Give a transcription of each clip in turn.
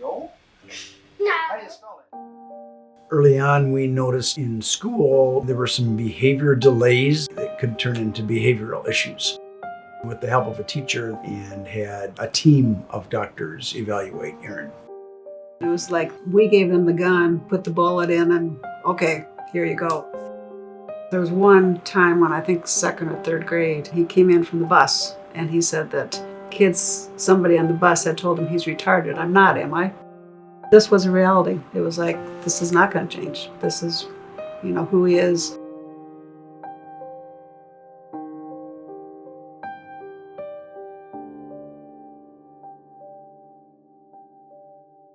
No? How do you spell it? Early on, we noticed in school there were some behavior delays that could turn into behavioral issues. With the help of a teacher, and had a team of doctors evaluate Aaron. It was like we gave them the gun, put the bullet in, and okay, here you go. There was one time when I think second or third grade, he came in from the bus and he said that somebody on the bus had told him he's retarded. I'm not, am I? This was a reality. It was like, this is not going to change. This is, who he is.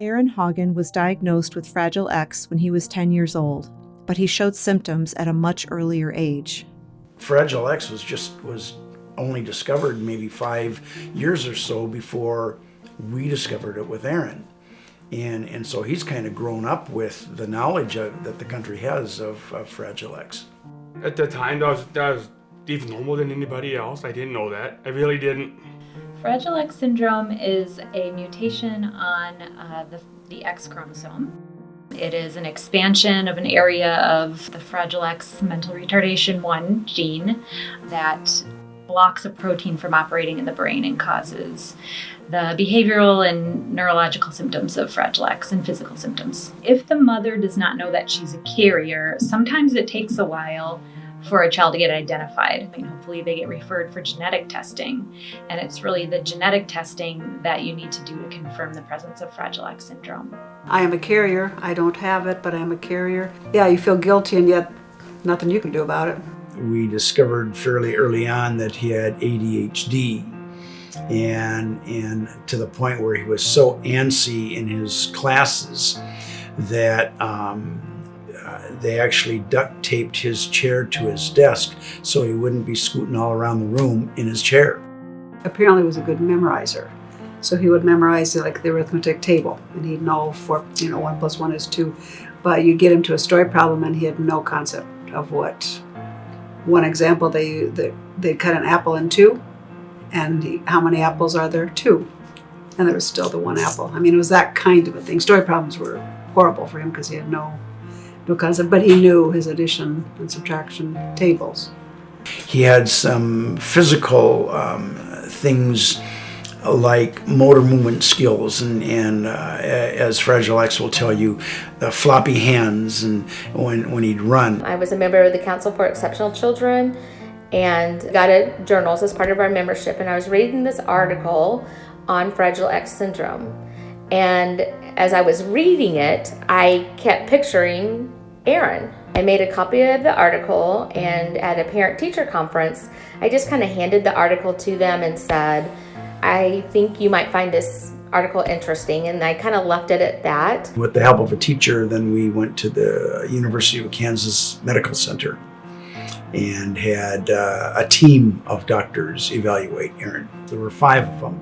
Aaron Hagen was diagnosed with Fragile X when he was 10 years old, but he showed symptoms at a much earlier age. Fragile X was only discovered maybe 5 years or so before we discovered it with Aaron. And so he's kind of grown up with the knowledge that the country has of Fragile X. At the time, that was even normal than anybody else. I didn't know that. I really didn't. Fragile X syndrome is a mutation on the X chromosome. It is an expansion of an area of the Fragile X mental retardation 1 gene that blocks a protein from operating in the brain and causes the behavioral and neurological symptoms of Fragile X and physical symptoms. If the mother does not know that she's a carrier, sometimes it takes a while for a child to get identified. Hopefully they get referred for genetic testing, and it's really the genetic testing that you need to do to confirm the presence of Fragile X syndrome. I am a carrier. I don't have it, but I am a carrier. Yeah, you feel guilty, and yet nothing you can do about it. We discovered fairly early on that he had ADHD, and to the point where he was so antsy in his classes that they actually duct taped his chair to his desk so he wouldn't be scooting all around the room in his chair. Apparently he was a good memorizer. So he would memorize like the arithmetic table, and he'd know 1 plus 1 is 2. But you get him to a story problem and he had no concept of what. One example, they'd cut an apple in 2, and how many apples are there? 2. And there was still the 1 apple. It was that kind of a thing. Story problems were horrible for him because he had no concept, but he knew his addition and subtraction tables. He had some physical things like motor movement skills, and as Fragile X will tell you, floppy hands, and when he'd run. I was a member of the Council for Exceptional Children and got journals as part of our membership, and I was reading this article on Fragile X syndrome. And as I was reading it, I kept picturing Aaron. I made a copy of the article, and at a parent-teacher conference, I just kind of handed the article to them and said, I think you might find this article interesting, and I kind of left it at that. With the help of a teacher, then we went to the University of Kansas Medical Center and had a team of doctors evaluate Aaron. There were 5 of them.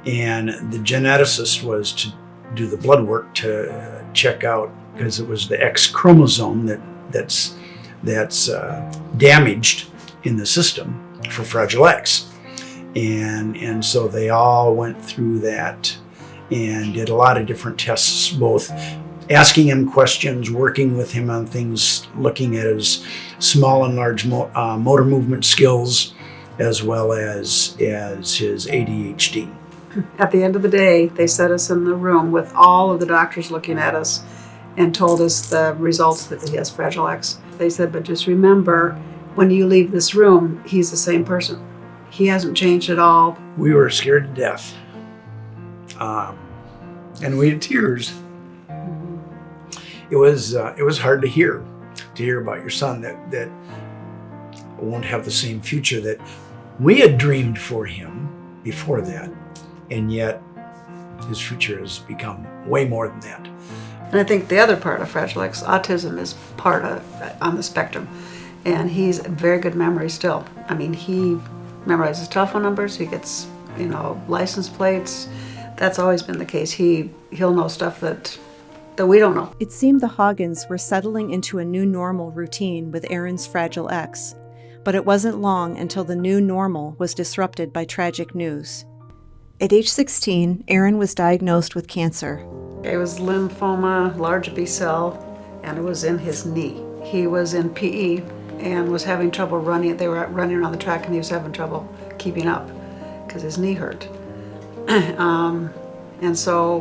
And the geneticist was to do the blood work to check out, because it was the X chromosome that's damaged in the system for Fragile X. And so they all went through that and did a lot of different tests, both asking him questions, working with him on things, looking at his small and large motor movement skills, as well as his ADHD. At the end of the day, they set us in the room with all of the doctors looking at us and told us the results that he has Fragile X. They said, but just remember, when you leave this room, he's the same person. He hasn't changed at all. We were scared to death. And we had tears. It was hard to hear about your son that won't have the same future that we had dreamed for him before that. And yet his future has become way more than that. And I think the other part of Fragile X, autism, is part of on the spectrum. And he's a very good memory still. He memorizes telephone numbers, he gets, license plates. That's always been the case. He'll know stuff that we don't know. It seemed the Hagens were settling into a new normal routine with Aaron's Fragile X, but it wasn't long until the new normal was disrupted by tragic news. At age 16, Aaron was diagnosed with cancer. It was lymphoma, large B cell, and it was in his knee. He was in PE and was having trouble running. They were running around the track and he was having trouble keeping up because his knee hurt. And so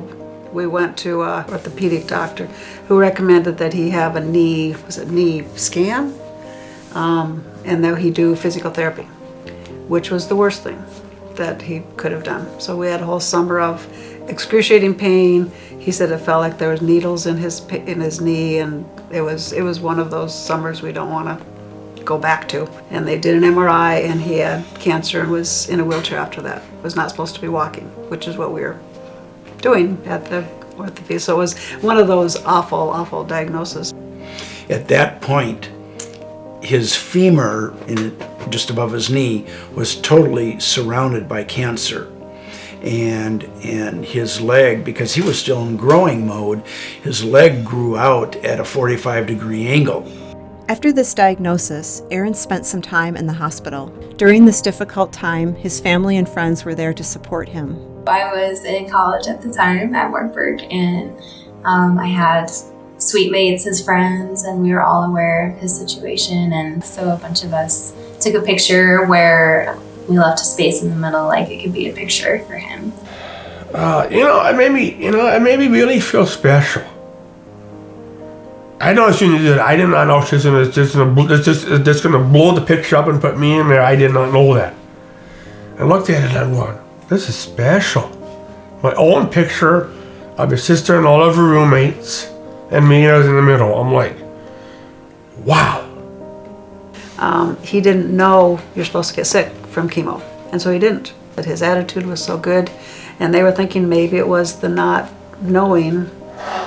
we went to an orthopedic doctor who recommended that he have a knee scan? And that he do physical therapy, which was the worst thing that he could have done. So we had a whole summer of excruciating pain. He said it felt like there was needles in his knee, and it was one of those summers we don't want to go back to. And they did an MRI, and he had cancer and was in a wheelchair after that. Was not supposed to be walking, which is what we were doing at the orthopedic. So it was one of those awful, awful diagnoses. At that point, his femur, just above his knee, was totally surrounded by cancer. And his leg, because he was still in growing mode, his leg grew out at a 45-degree angle. After this diagnosis, Aaron spent some time in the hospital. During this difficult time, his family and friends were there to support him. I was in college at the time at Wartburg, and I had suite mates, his friends, and we were all aware of his situation. And so a bunch of us took a picture where we left a space in the middle, like it could be a picture for him. It made me really feel special. I know as soon as you did, I did not know she's just gonna blow the picture up and put me in there. I did not know that. I looked at it and I'm going, this is special. My own picture of your sister and all of her roommates, and me, I was in the middle. I'm like, wow. He didn't know you're supposed to get sick from chemo, and so he didn't. But his attitude was so good, and they were thinking maybe it was the not knowing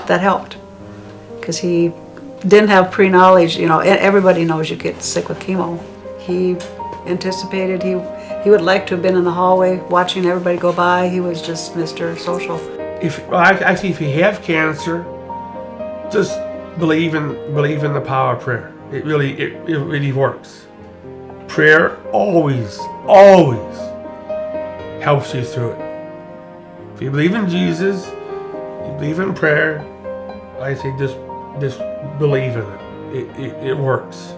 that helped, because he didn't have pre-knowledge. Everybody knows you get sick with chemo. He anticipated, he would like to have been in the hallway watching everybody go by. He was just Mr. Social. If you have cancer, just believe in the power of prayer. It really works. Prayer always helps you through it. If you believe in Jesus, you believe in prayer, I say just believe in it. It works.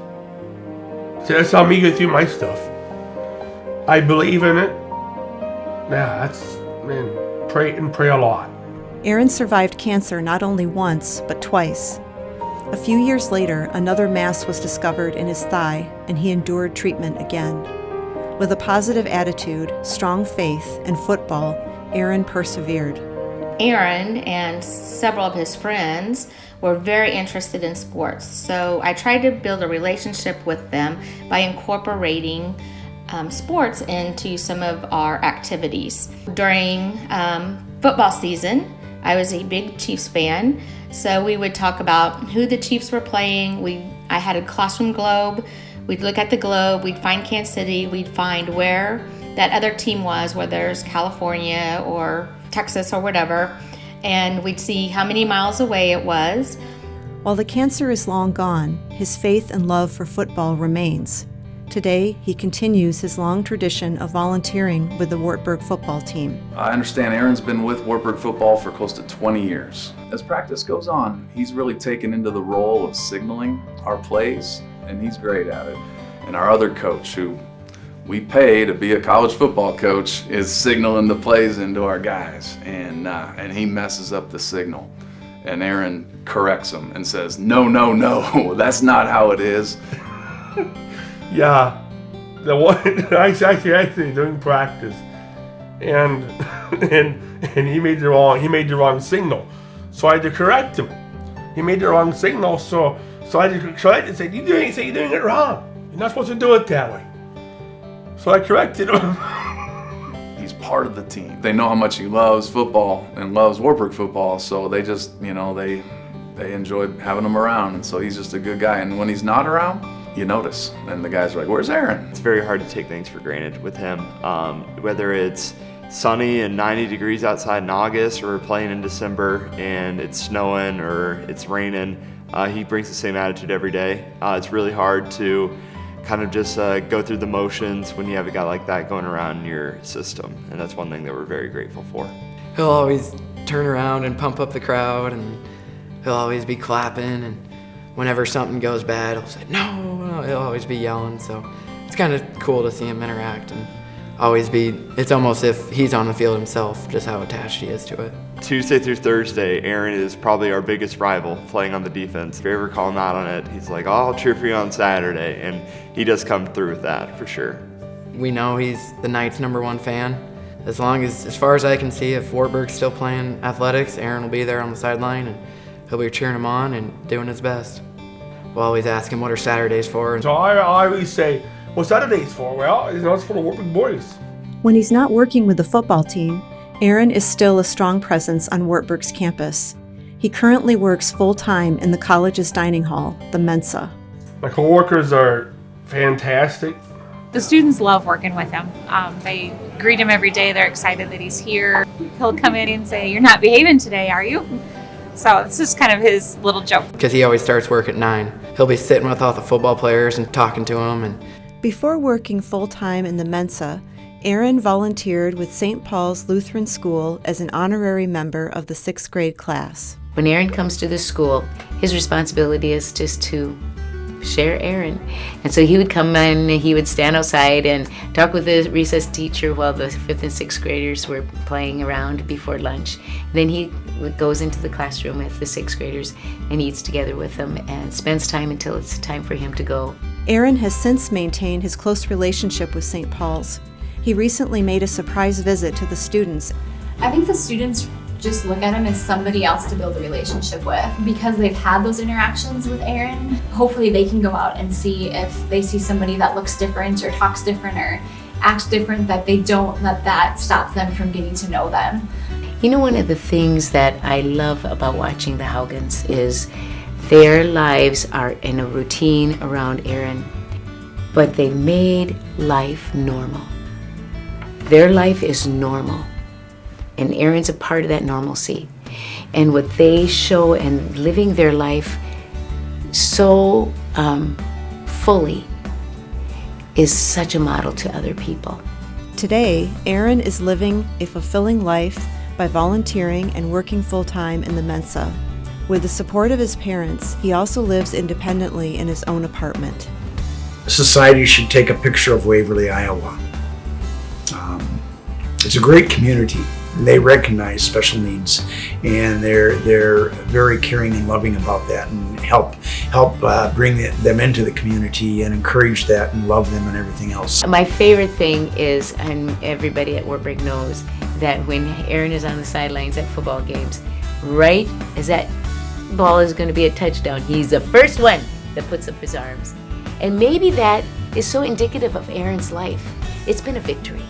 So that's how me get through my stuff. I believe in it. Yeah, pray a lot. Aaron survived cancer not only once, but twice. A few years later, another mass was discovered in his thigh, and he endured treatment again. With a positive attitude, strong faith, and football, Aaron persevered. Aaron and several of his friends were very interested in sports, so I tried to build a relationship with them by incorporating sports into some of our activities. During football season, I was a big Chiefs fan, so we would talk about who the Chiefs were playing. I had a classroom globe. We'd look at the globe, we'd find Kansas City, we'd find where that other team was, whether it's California or Texas or whatever, and we'd see how many miles away it was. While the cancer is long gone, his faith and love for football remains. Today, he continues his long tradition of volunteering with the Wartburg football team. I understand Aaron's been with Wartburg football for close to 20 years. As practice goes on, he's really taken into the role of signaling our plays, and he's great at it. And our other coach, who we pay to be a college football coach, is signaling the plays into our guys, and he messes up the signal. And Aaron corrects him and says, no, that's not how it is. Yeah, the one actually doing practice, and he made the wrong signal, so I had to correct him. He made the wrong signal, so I had to say, you're doing it wrong. You're not supposed to do it that way. So I corrected him. He's part of the team. They know how much he loves football and loves Wartburg football, so they just, they enjoy having him around, and so he's just a good guy. And when he's not around, you notice, and the guys are like, where's Aaron? It's very hard to take things for granted with him. Whether it's sunny and 90 degrees outside in August, or we're playing in December and it's snowing or it's raining, he brings the same attitude every day. It's really hard to kind of just go through the motions when you have a guy like that going around in your system. And that's one thing that we're very grateful for. He'll always turn around and pump up the crowd, and he'll always be clapping, and whenever something goes bad, he'll say, no, he'll always be yelling. So it's kind of cool to see him interact and it's almost if he's on the field himself, just how attached he is to it. Tuesday through Thursday, Aaron is probably our biggest rival playing on the defense. If you ever call him out on it, he's like, oh, I'll cheer for you on Saturday, and he does come through with that for sure. We know he's the Knights' #1 fan. As far as I can see, if Wartburg's still playing athletics, Aaron will be there on the sideline, and he'll be cheering him on and doing his best. We'll always ask him what are Saturdays for. So I always say, what's Saturdays for? Well, it's for the Wartburg boys. When he's not working with the football team, Aaron is still a strong presence on Wartburg's campus. He currently works full-time in the college's dining hall, the Mensa. My coworkers are fantastic. The students love working with him. They greet him every day. They're excited that he's here. He'll come in and say, you're not behaving today, are you? So it's just kind of his little joke. Because he always starts work at 9. He'll be sitting with all the football players and talking to them. Before working full-time in the Mensa, Aaron volunteered with St. Paul's Lutheran School as an honorary member of the 6th grade class. When Aaron comes to the school, his responsibility is just to share Aaron. And so he would come in, he would stand outside and talk with the recess teacher while the 5th and 6th graders were playing around before lunch. Then he goes into the classroom with the 6th graders and eats together with them and spends time until it's time for him to go. Aaron has since maintained his close relationship with St. Paul's. He recently made a surprise visit to the students. I think the students just look at him as somebody else to build a relationship with. Because they've had those interactions with Aaron, hopefully they can go out and see if they see somebody that looks different or talks different or acts different, that they don't let that stop them from getting to know them. You know, one of the things that I love about watching the Haugans is their lives are in a routine around Aaron, but they made life normal. Their life is normal, and Aaron's a part of that normalcy. And what they show and living their life so fully is such a model to other people. Today, Aaron is living a fulfilling life by volunteering and working full-time in the Mensa. With the support of his parents, he also lives independently in his own apartment. Society should take a picture of Waverly, Iowa. It's a great community. They recognize special needs, and they're very caring and loving about that, and help bring them into the community and encourage that and love them and everything else. My favorite thing is, and everybody at Wartburg knows, that when Aaron is on the sidelines at football games, right as that ball is going to be a touchdown, he's the first one that puts up his arms. And maybe that is so indicative of Aaron's life. It's been a victory.